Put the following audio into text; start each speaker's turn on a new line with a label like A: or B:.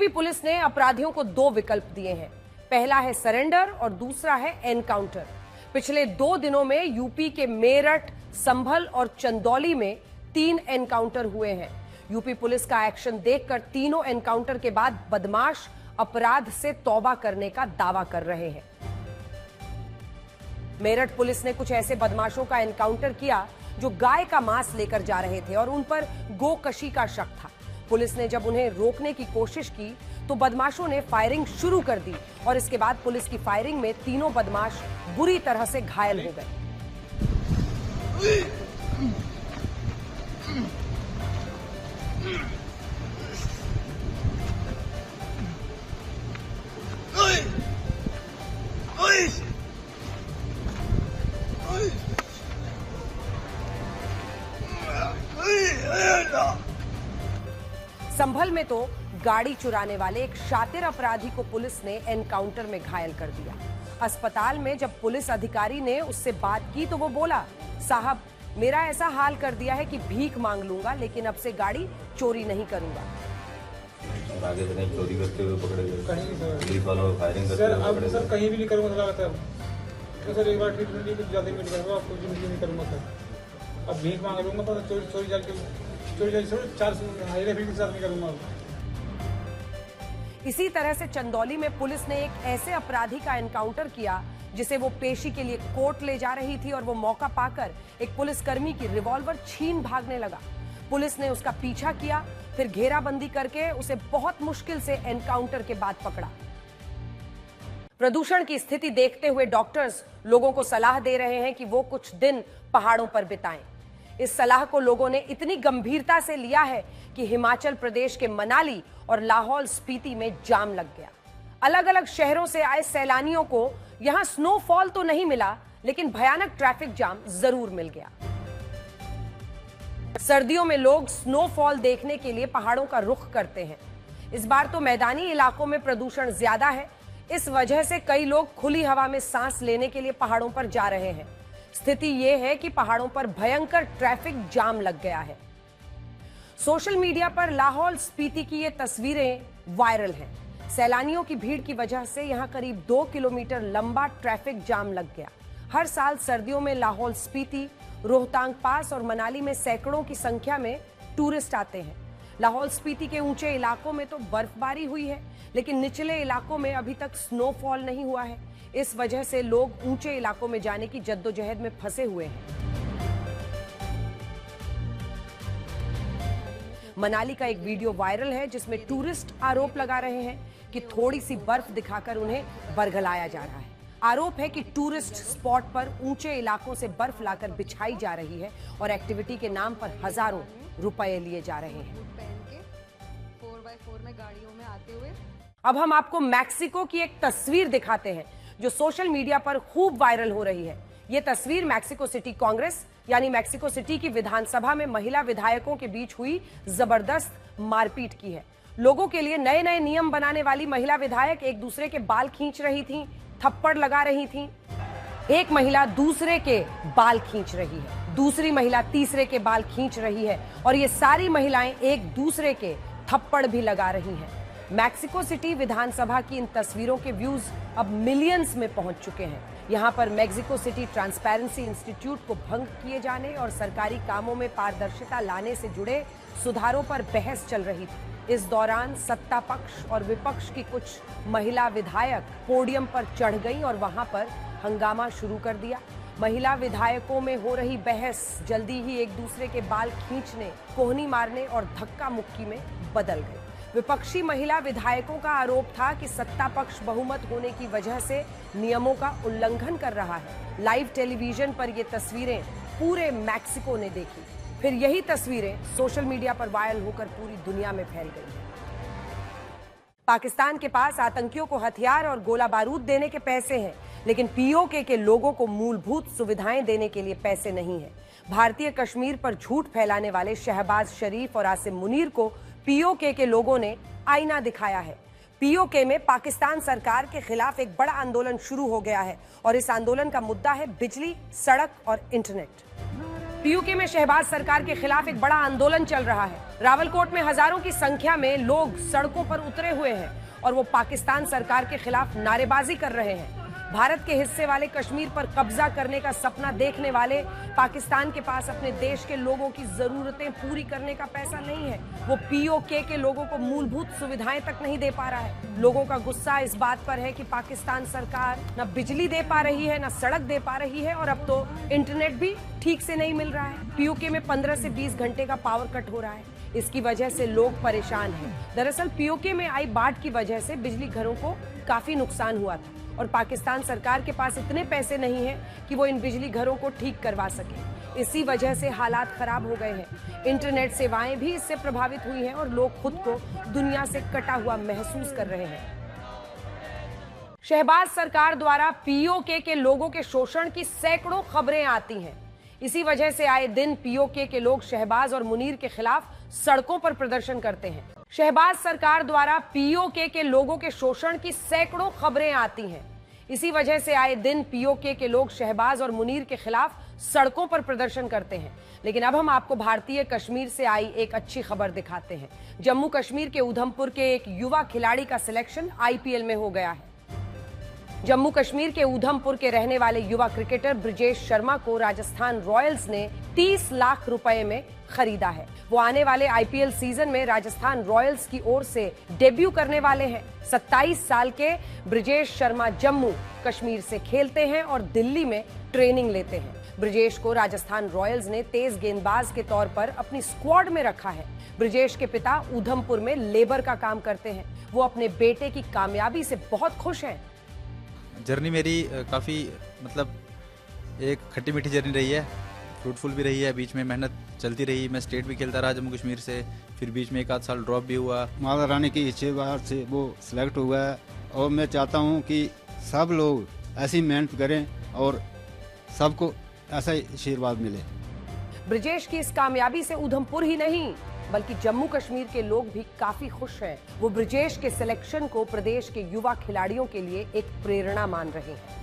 A: UP police ने अपराधियों को दो विकल्प दिए हैं। पहला है सरेंडर और दूसरा है एनकाउंटर। पिछले 2 दिनों में यूपी के मेरठ, संभल और चंदौली में 3 एनकाउंटर हुए हैं। यूपी पुलिस का एक्शन देखकर तीनों एनकाउंटर के बाद बदमाश अपराध से तौबा करने का दावा कर रहे हैं। मेरठ पुलिस ने कुछ ऐसे बदमाशों का एनकाउंटर किया जो गाय का मांस लेकर जा रहे थे और उन पर गोकशी का शक था। पुलिस ने जब उन्हें रोकने की कोशिश की तो बदमाशों ने फायरिंग शुरू कर दी और इसके बाद पुलिस की फायरिंग में तीनों बदमाश बुरी तरह से घायल हो गए। संभल में तो गाड़ी चुराने वाले एक शातिर अपराधी को पुलिस ने एनकाउंटर में घायल कर दिया। अस्पताल में जब पुलिस अधिकारी ने उससे बात की तो वो बोला, साहब मेरा ऐसा हाल कर दिया है कि भीख मांग लूंगा, लेकिन अब से गाड़ी चोरी नहीं करूंगा।
B: आगे से नहीं चोरी करते हुए पकड़े गए, पुलिस वालों फायरिंग करते हुए पकड़े गए।
C: सर कहीं भी नहीं करूंगा लगातार। तो सर एक बार ट्रीटमेंट नहीं, कुछ ज्यादा नहीं करूंगा, आपको जिंदगी नहीं करूंगा सर। अब भीख मांग लूंगा, पर चोरी जाके 4 के साथ नहीं करूंगा।
A: इसी तरह से चंदौली में पुलिस ने एक ऐसे अपराधी का एनकाउंटर किया जिसे वो पेशी के लिए कोर्ट ले जा रही थी और वो मौका पाकर एक पुलिसकर्मी की रिवॉल्वर छीन भागने लगा। पुलिस ने उसका पीछा किया, फिर घेराबंदी करके उसे बहुत मुश्किल से एनकाउंटर के बाद पकड़ा। प्रदूषण की स्थिति देखते हुए डॉक्टर्स लोगों को सलाह दे रहे हैं कि वो कुछ दिन पहाड़ों पर बिताएं। इस सलाह को लोगों ने इतनी गंभीरता से लिया है कि हिमाचल प्रदेश के मनाली और लाहौल स्पीति में जाम लग गया। अलग अलग शहरों से आए सैलानियों को यहां स्नोफॉल तो नहीं मिला, लेकिन भयानक ट्रैफिक जाम जरूर मिल गया। सर्दियों में लोग स्नोफॉल देखने के लिए पहाड़ों का रुख करते हैं। इस बार तो मैदानी इलाकों में प्रदूषण ज्यादा है। इस वजह से कई लोग खुली हवा में सांस लेने के लिए पहाड़ों पर जा रहे हैं। स्थिति यह है कि पहाड़ों पर भयंकर ट्रैफिक जाम लग गया है। सोशल मीडिया पर लाहौल स्पीति की ये तस्वीरें वायरल हैं। सैलानियों की भीड़ की वजह से यहां करीब 2 किलोमीटर लंबा ट्रैफिक जाम लग गया। हर साल सर्दियों में लाहौल स्पीति, रोहतांग पास और मनाली में सैकड़ों की संख्या में टूरिस्ट आते हैं। लाहौल स्पीति के ऊंचे इलाकों में तो बर्फबारी हुई है, लेकिन निचले इलाकों में अभी तक स्नोफॉल नहीं हुआ है। इस वजह से लोग ऊंचे इलाकों में जाने की जद्दोजहद में फंसे हुए हैं। मनाली का एक वीडियो वायरल है जिसमें टूरिस्ट आरोप लगा रहे हैं कि थोड़ी सी बर्फ दिखाकर उन्हें बरगलाया जा रहा है। आरोप है कि टूरिस्ट स्पॉट पर ऊंचे इलाकों से बर्फ लाकर बिछाई जा रही है और एक्टिविटी के नाम पर हजारों रुपए लिए जा रहे हैं।
D: 4x4 में गाड़ियों में आते हुए
A: अब हम आपको मैक्सिको की एक तस्वीर दिखाते हैं जो सोशल मीडिया पर खूब वायरल हो रही है। यह तस्वीर मैक्सिको सिटी कांग्रेस यानी मैक्सिको सिटी की विधानसभा में महिला विधायकों के बीच हुई जबरदस्त मारपीट की है। लोगों के लिए नए नए नियम बनाने वाली महिला विधायक एक दूसरे के बाल खींच रही थीं, थप्पड़ लगा रही थीं। एक महिला दूसरे के बाल खींच रही है, दूसरी महिला तीसरे के बाल खींच रही है और ये सारी महिलाएं एक दूसरे के थप्पड़ भी लगा रही हैं। मैक्सिको सिटी विधानसभा की इन तस्वीरों के व्यूज अब मिलियंस में पहुंच चुके हैं। यहां पर मैक्सिको सिटी ट्रांसपेरेंसी इंस्टीट्यूट को भंग किए जाने और सरकारी कामों में पारदर्शिता लाने से जुड़े सुधारों पर बहस चल रही थी। इस दौरान सत्ता पक्ष और विपक्ष की कुछ महिला विधायक पोडियम पर चढ़ गईं और वहां पर हंगामा शुरू कर दिया। महिला विधायकों में हो रही बहस जल्दी ही एक दूसरे के बाल खींचने, कोहनी मारने और धक्का मुक्की में बदल गई। विपक्षी महिला विधायकों का आरोप था कि सत्ता पक्ष बहुमत होने की वजह से नियमों का उल्लंघन कर रहा है। लाइव टेलीविजन पर ये तस्वीरें पूरे मैक्सिको ने देखी। फिर यही तस्वीरें सोशल मीडिया पर वायरल होकर पूरी दुनिया में फैल गई। पाकिस्तान के पास आतंकियों को हथियार और गोला बारूद देने के पैसे हैं, लेकिन पीओके के लोगों को मूलभूत सुविधाएं देने के लिए पैसे नहीं है। भारतीय कश्मीर पर झूठ फैलाने वाले शहबाज शरीफ और आसिम मुनीर को पीओके के लोगों ने आईना दिखाया है। पीओके में पाकिस्तान सरकार के खिलाफ एक बड़ा आंदोलन शुरू हो गया है और इस आंदोलन का मुद्दा है बिजली, सड़क और इंटरनेट। पीयूके में शहबाज सरकार के खिलाफ एक बड़ा आंदोलन चल रहा है। रावलकोट में हजारों की संख्या में लोग सड़कों पर उतरे हुए हैं और वो पाकिस्तान सरकार के खिलाफ नारेबाजी कर रहे हैं। भारत के हिस्से वाले कश्मीर पर कब्जा करने का सपना देखने वाले पाकिस्तान के पास अपने देश के लोगों की जरूरतें पूरी करने का पैसा नहीं है। वो पीओके के लोगों को मूलभूत सुविधाएं तक नहीं दे पा रहा है। लोगों का गुस्सा इस बात पर है कि पाकिस्तान सरकार न बिजली दे पा रही है, न सड़क दे पा रही है और अब तो इंटरनेट भी ठीक से नहीं मिल रहा है। पीओके में 15 से 20 घंटे का पावर कट हो रहा है। इसकी वजह से लोग परेशान हैं। दरअसल पीओके में आई बाढ़ की वजह से बिजली घरों को काफी नुकसान हुआ था और पाकिस्तान सरकार के पास इतने पैसे नहीं है कि वो इन बिजली घरों को ठीक करवा सके। इसी वजह से हालात खराब हो गए हैं। इंटरनेट सेवाएं भी इससे प्रभावित हुई हैं और लोग खुद को दुनिया से कटा हुआ महसूस कर रहे हैं। शहबाज सरकार द्वारा पीओके के लोगों के शोषण की सैकड़ों खबरें आती हैं। इसी वजह से आए दिन पीओके के लोग शहबाज और मुनीर के खिलाफ सड़कों पर प्रदर्शन करते हैं। शहबाज सरकार द्वारा पीओके के लोगों के शोषण की सैकड़ों खबरें आती हैं। इसी वजह से आए दिन पीओके के लोग शहबाज और मुनीर के खिलाफ सड़कों पर प्रदर्शन करते हैं। लेकिन अब हम आपको भारतीय कश्मीर से आई एक अच्छी खबर दिखाते हैं। जम्मू कश्मीर के उधमपुर के एक युवा खिलाड़ी का सिलेक्शन आईपीएल में हो गया है। जम्मू कश्मीर के उधमपुर के रहने वाले युवा क्रिकेटर ब्रिजेश शर्मा को राजस्थान रॉयल्स ने 30 लाख रुपए में खरीदा है। वो आने वाले आईपीएल सीजन में राजस्थान रॉयल्स की ओर से डेब्यू करने वाले हैं। 27 साल के ब्रिजेश शर्मा जम्मू कश्मीर से खेलते हैं और दिल्ली में ट्रेनिंग लेते हैं। ब्रिजेश को राजस्थान रॉयल्स ने तेज गेंदबाज के तौर पर अपनी स्क्वाड में रखा है। ब्रिजेश के पिता उधमपुर में लेबर का काम करते हैं। वो अपने बेटे की कामयाबी से बहुत खुश हैं।
E: जर्नी मेरी काफ़ी एक खट्टी मीठी जर्नी रही है, फ्रूटफुल भी रही है। बीच में मेहनत चलती रही। मैं स्टेट भी खेलता रहा जम्मू कश्मीर से, फिर बीच में 1 आध साल ड्रॉप भी हुआ।
F: माता रानी की इच्छा बाहर से वो सिलेक्ट हुआ है और मैं चाहता हूँ कि सब लोग ऐसी मेहनत करें और सबको ऐसा ही आशीर्वाद मिले।
A: ब्रिजेश की इस कामयाबी से उधमपुर ही नहीं बल्कि जम्मू कश्मीर के लोग भी काफी खुश हैं। वो ब्रिजेश के सिलेक्शन को प्रदेश के युवा खिलाड़ियों के लिए एक प्रेरणा मान रहे हैं।